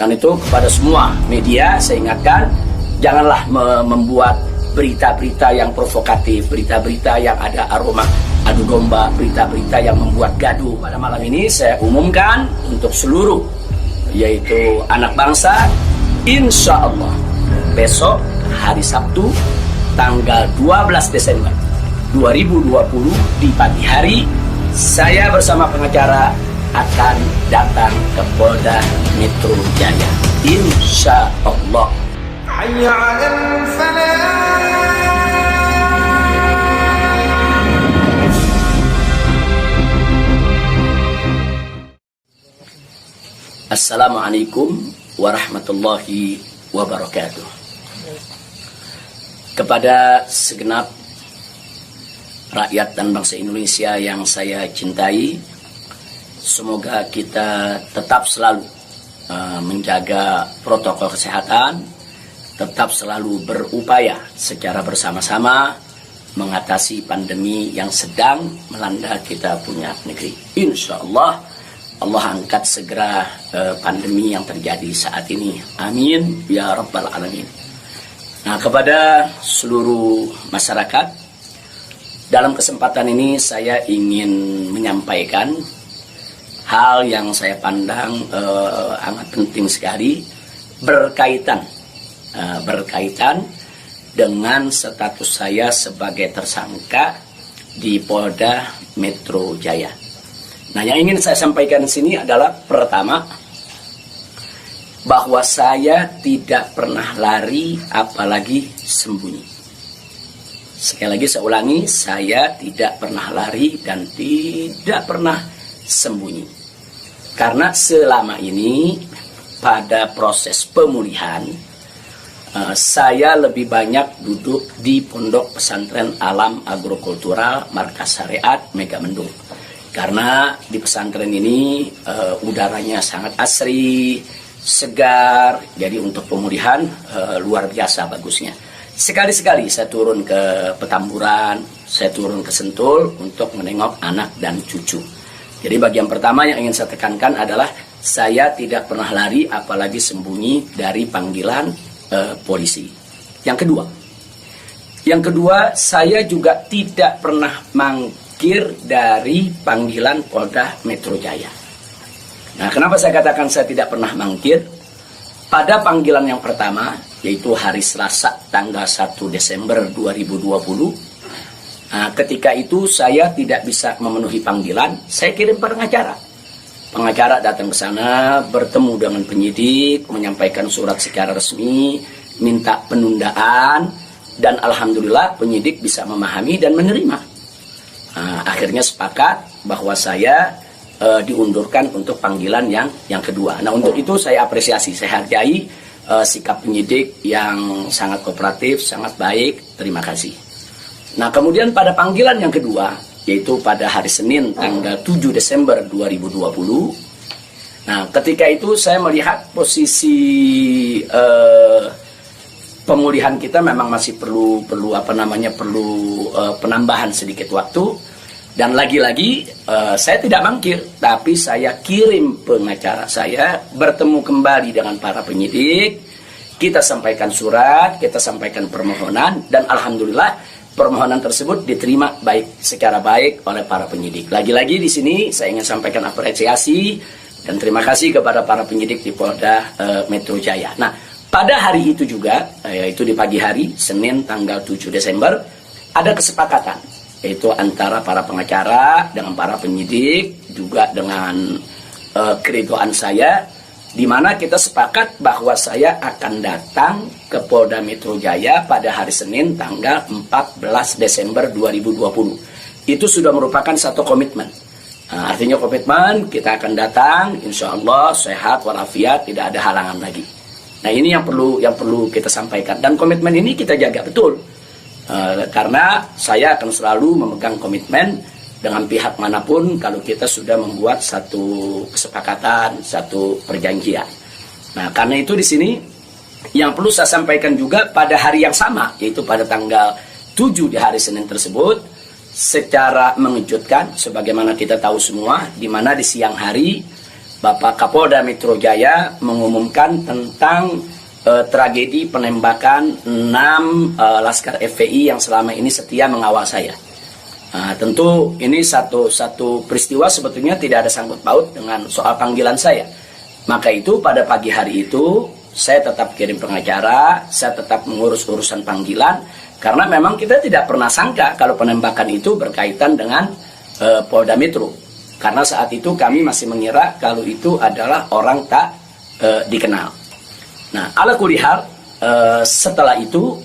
karena itu kepada semua media saya ingatkan, janganlah membuat berita-berita yang provokatif, berita-berita yang ada aroma adu domba, berita-berita yang membuat gaduh. Pada malam ini saya umumkan untuk seluruh, yaitu anak bangsa, insya Allah besok hari Sabtu tanggal 12 Desember 2020 di pagi hari, saya bersama pengacara akan datang ke Polda Metro Jaya, insya Allah. Assalamualaikum warahmatullahi wabarakatuh. Kepada segenap rakyat dan bangsa Indonesia yang saya cintai, semoga kita tetap selalu menjaga protokol kesehatan, tetap selalu berupaya secara bersama-sama mengatasi pandemi yang sedang melanda kita punya negeri. Insya Allah, Allah angkat segera pandemi yang terjadi saat ini. Amin ya rabbal alamin. Nah, kepada seluruh masyarakat, dalam kesempatan ini saya ingin menyampaikan hal yang saya pandang amat penting sekali berkaitan dengan status saya sebagai tersangka di Polda Metro Jaya. Nah, yang ingin saya sampaikan di sini adalah pertama, bahwa saya tidak pernah lari apalagi sembunyi. Sekali lagi saya ulangi, saya tidak pernah lari dan tidak pernah sembunyi. Karena selama ini pada proses pemulihan, saya lebih banyak duduk di Pondok Pesantren Alam Agrokultural Markas Syariat Megamendung. Karena di pesantren ini udaranya sangat asri, segar, jadi untuk pemulihan luar biasa bagusnya. Sekali-sekali saya turun ke Petamburan, saya turun ke Sentul untuk menengok anak dan cucu. Jadi bagian pertama yang ingin saya tekankan adalah saya tidak pernah lari apalagi sembunyi dari panggilan polisi. Yang kedua, saya juga tidak pernah mangkir dari panggilan Polda Metro Jaya. Nah, kenapa saya katakan saya tidak pernah mangkir? Pada panggilan yang pertama, yaitu hari Selasa tanggal 1 Desember 2020, ketika itu saya tidak bisa memenuhi panggilan, saya kirim pengacara. Pengacara datang ke sana, bertemu dengan penyidik, menyampaikan surat secara resmi, minta penundaan, dan alhamdulillah penyidik bisa memahami dan menerima. Akhirnya sepakat bahwa saya diundurkan untuk panggilan yang kedua. Nah, untuk itu saya apresiasi, saya hargai sikap penyidik yang sangat kooperatif, sangat baik. Terima kasih. Nah, kemudian pada panggilan yang kedua, yaitu pada hari Senin tanggal 7 Desember 2020. Nah, ketika itu saya melihat posisi pemulihan kita memang masih perlu penambahan sedikit waktu. Dan lagi-lagi saya tidak mangkir, tapi saya kirim pengacara saya bertemu kembali dengan para penyidik. Kita sampaikan surat, kita sampaikan permohonan, dan alhamdulillah permohonan tersebut diterima secara baik oleh para penyidik. Lagi-lagi di sini saya ingin sampaikan apresiasi dan terima kasih kepada para penyidik di Polda Metro Jaya. Nah, pada hari itu juga, yaitu di pagi hari Senin tanggal 7 Desember, ada kesepakatan, yaitu antara para pengacara dengan para penyidik, juga dengan keridoan saya, di mana kita sepakat bahwa saya akan datang ke Polda Metro Jaya pada hari Senin tanggal 14 Desember 2020. Itu sudah merupakan satu komitmen. Artinya komitmen, kita akan datang, insya Allah sehat walafiat, tidak ada halangan lagi. Nah, ini yang perlu kita sampaikan, dan komitmen ini kita jaga betul. Karena saya akan selalu memegang komitmen dengan pihak manapun kalau kita sudah membuat satu kesepakatan, satu perjanjian. Nah, karena itu di sini yang perlu saya sampaikan juga pada hari yang sama, yaitu pada tanggal 7 di hari Senin tersebut, secara mengejutkan, sebagaimana kita tahu semua, di mana di siang hari Bapak Kapolda Metro Jaya mengumumkan tentang tragedi penembakan 6 Laskar FPI yang selama ini setia mengawal saya. Tentu ini satu peristiwa sebetulnya tidak ada sangkut paut dengan soal panggilan saya. Maka itu pada pagi hari itu saya tetap kirim pengacara, saya tetap mengurus urusan panggilan, karena memang kita tidak pernah sangka kalau penembakan itu berkaitan dengan Polda Metro. Karena saat itu kami masih mengira kalau itu adalah orang tak dikenal. Nah, ala kulihal, setelah itu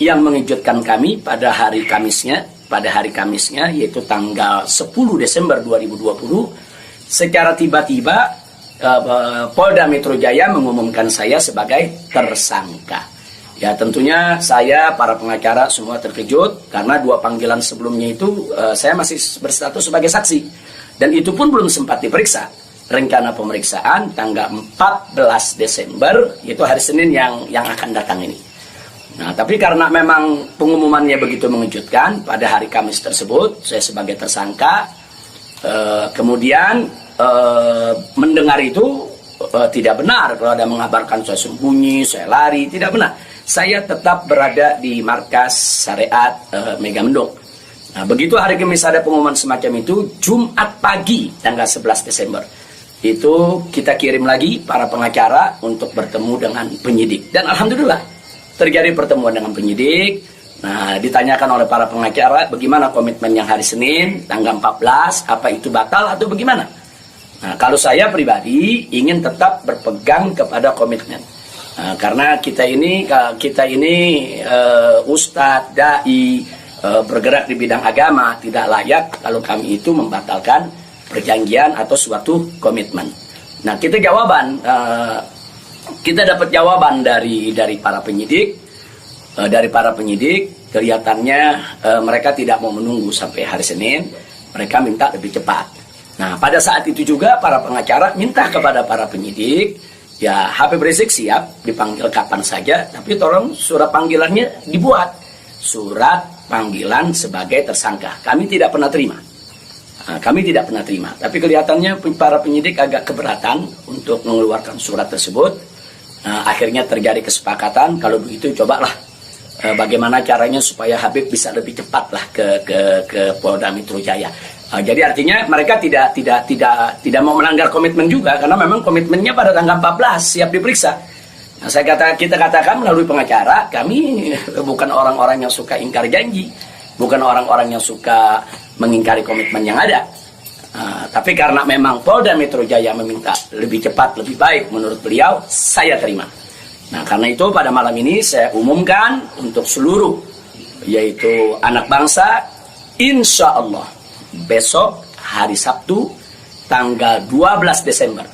yang mengejutkan kami pada hari Kamisnya, yaitu tanggal 10 Desember 2020, secara tiba-tiba Polda Metro Jaya mengumumkan saya sebagai tersangka. Ya, tentunya saya, para pengacara semua terkejut karena 2 panggilan sebelumnya itu saya masih berstatus sebagai saksi, dan itu pun belum sempat diperiksa. Rencana pemeriksaan tanggal 14 Desember, yaitu hari Senin yang akan datang ini. Nah, tapi karena memang pengumumannya begitu mengejutkan, pada hari Kamis tersebut saya sebagai tersangka, kemudian mendengar itu tidak benar kalau ada mengabarkan saya sembunyi, saya lari, tidak benar. Saya tetap berada di markas syariat Megamendung. Nah, begitu hari Kamis ada pengumuman semacam itu, Jumat pagi tanggal 11 Desember itu kita kirim lagi para pengacara untuk bertemu dengan penyidik, dan alhamdulillah terjadi pertemuan dengan penyidik. Nah, ditanyakan oleh para pengacara bagaimana komitmen yang hari Senin tanggal 14, apa itu batal atau bagaimana. Nah, kalau saya pribadi ingin tetap berpegang kepada komitmen. Nah, karena kita ini ustadz, dai, bergerak di bidang agama, tidak layak kalau kami itu membatalkan perjanjian atau suatu komitmen. Nah, kita dapat jawaban dari para penyidik. Dari para penyidik kelihatannya mereka tidak mau menunggu sampai hari Senin, mereka minta lebih cepat. Nah, pada saat itu juga para pengacara minta kepada para penyidik, ya Habib Rizik siap dipanggil kapan saja, tapi tolong surat panggilannya dibuat. Surat panggilan sebagai tersangka. Kami tidak pernah terima. Tapi kelihatannya para penyidik agak keberatan untuk mengeluarkan surat tersebut. Akhirnya terjadi kesepakatan, kalau begitu cobalah bagaimana caranya supaya Habib bisa lebih cepatlah ke Polda Metro Jaya. Jadi artinya mereka tidak mau melanggar komitmen juga, karena memang komitmennya pada tanggal 14 siap diperiksa. Nah, kita katakan melalui pengacara, kami bukan orang-orang yang suka ingkar janji, bukan orang-orang yang suka mengingkari komitmen yang ada. Tapi karena memang Polda Metro Jaya meminta lebih cepat, lebih baik menurut beliau, saya terima. Nah, karena itu pada malam ini saya umumkan untuk seluruh, yaitu anak bangsa, insya Allah besok hari Sabtu tanggal 12 Desember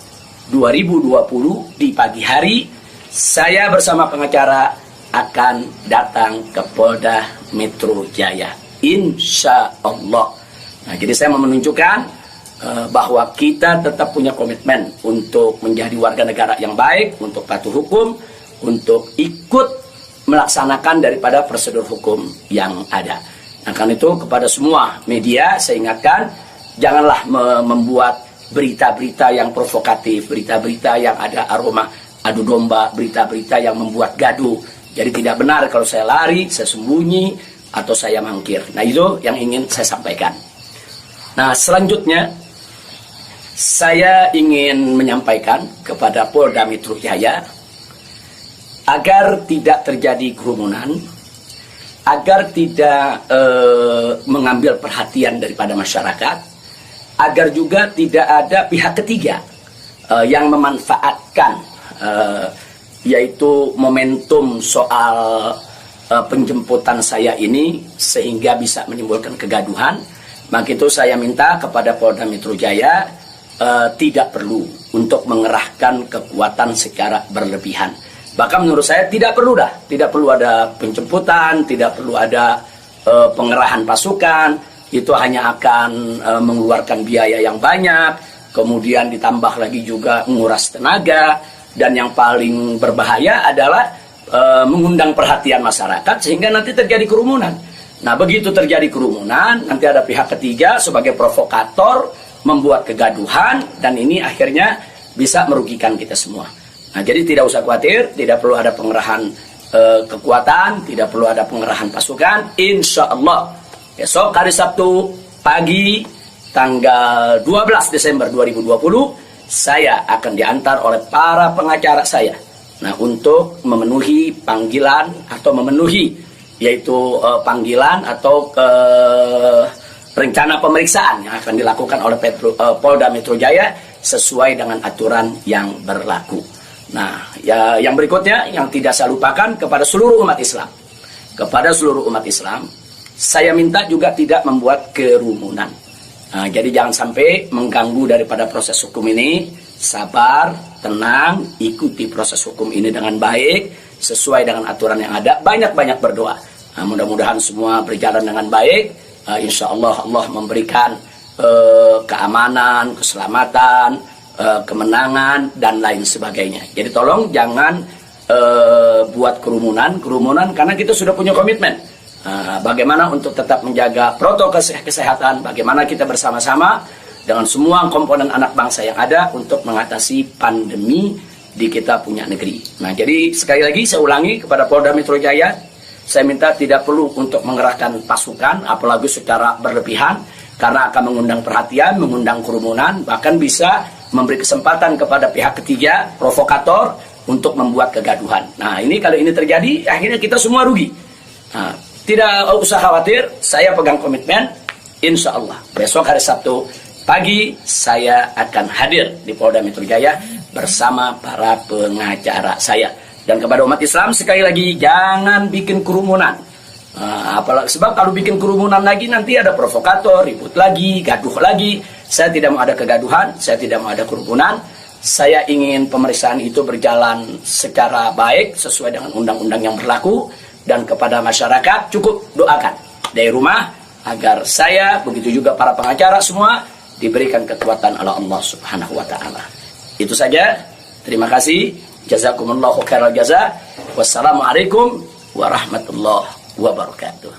2020 di pagi hari, saya bersama pengacara akan datang ke Polda Metro Jaya, insya Allah. Nah, jadi saya mau menunjukkan bahwa kita tetap punya komitmen untuk menjadi warga negara yang baik, untuk patuh hukum, untuk ikut melaksanakan daripada prosedur hukum yang ada. Nah, karena itu kepada semua media saya ingatkan, janganlah membuat berita-berita yang provokatif, berita-berita yang ada aroma adu domba, berita-berita yang membuat gaduh. Jadi tidak benar kalau saya lari, saya sembunyi, atau saya mangkir. Nah, itu yang ingin saya sampaikan. Nah, selanjutnya saya ingin menyampaikan kepada Polda Metro Jaya agar tidak terjadi kerumunan, agar tidak mengambil perhatian daripada masyarakat, agar juga tidak ada pihak ketiga yang memanfaatkan yaitu momentum soal penjemputan saya ini sehingga bisa menimbulkan kegaduhan. Maka itu saya minta kepada Polda Metro Jaya tidak perlu untuk mengerahkan kekuatan secara berlebihan. Bahkan menurut saya tidak perlu ada penjemputan, tidak perlu ada pengerahan pasukan. Itu hanya akan mengeluarkan biaya yang banyak, kemudian ditambah lagi juga menguras tenaga, dan yang paling berbahaya adalah mengundang perhatian masyarakat sehingga nanti terjadi kerumunan. Nah, begitu terjadi kerumunan, nanti ada pihak ketiga sebagai provokator membuat kegaduhan, dan ini akhirnya bisa merugikan kita semua. Nah, jadi tidak usah khawatir, tidak perlu ada pengerahan kekuatan, tidak perlu ada pengerahan pasukan. Insya Allah besok hari Sabtu pagi tanggal 12 Desember 2020 saya akan diantar oleh para pengacara saya. Nah, untuk memenuhi panggilan atau memenuhi yaitu panggilan atau rencana pemeriksaan yang akan dilakukan oleh Polda Metro Jaya sesuai dengan aturan yang berlaku. Nah, ya, yang berikutnya yang tidak saya lupakan kepada seluruh umat Islam. Kepada seluruh umat Islam, saya minta juga tidak membuat kerumunan. Nah, jadi jangan sampai mengganggu daripada proses hukum ini. Sabar, tenang, ikuti proses hukum ini dengan baik, sesuai dengan aturan yang ada. Banyak-banyak berdoa. Nah, mudah-mudahan semua berjalan dengan baik. Insya Allah Allah memberikan keamanan, keselamatan, kemenangan, dan lain sebagainya. Jadi tolong jangan buat kerumunan karena kita sudah punya komitmen. Bagaimana untuk tetap menjaga protokol kesehatan, bagaimana kita bersama-sama dengan semua komponen anak bangsa yang ada untuk mengatasi pandemi di kita punya negeri. Nah, jadi sekali lagi saya ulangi kepada Polda Metro Jaya, saya minta tidak perlu untuk mengerahkan pasukan, apalagi secara berlebihan, karena akan mengundang perhatian, mengundang kerumunan, bahkan bisa memberi kesempatan kepada pihak ketiga, provokator, untuk membuat kegaduhan. Nah, ini kalau ini terjadi, akhirnya kita semua rugi. Nah, tidak usah khawatir, saya pegang komitmen, insya Allah besok hari Sabtu pagi saya akan hadir di Polda Metro Jaya bersama para pengacara saya. Dan kepada umat Islam sekali lagi jangan bikin kerumunan. Apalagi sebab kalau bikin kerumunan lagi nanti ada provokator, ribut lagi, gaduh lagi. Saya tidak mau ada kegaduhan, saya tidak mau ada kerumunan. Saya ingin pemeriksaan itu berjalan secara baik sesuai dengan undang-undang yang berlaku. Dan kepada masyarakat cukup doakan dari rumah agar saya, begitu juga para pengacara semua diberikan kekuatan oleh Allah Subhanahu wa taala. Itu saja. Terima kasih. Jazakumullahu khairal jaza. Wassalamualaikum warahmatullahi wabarakatuh.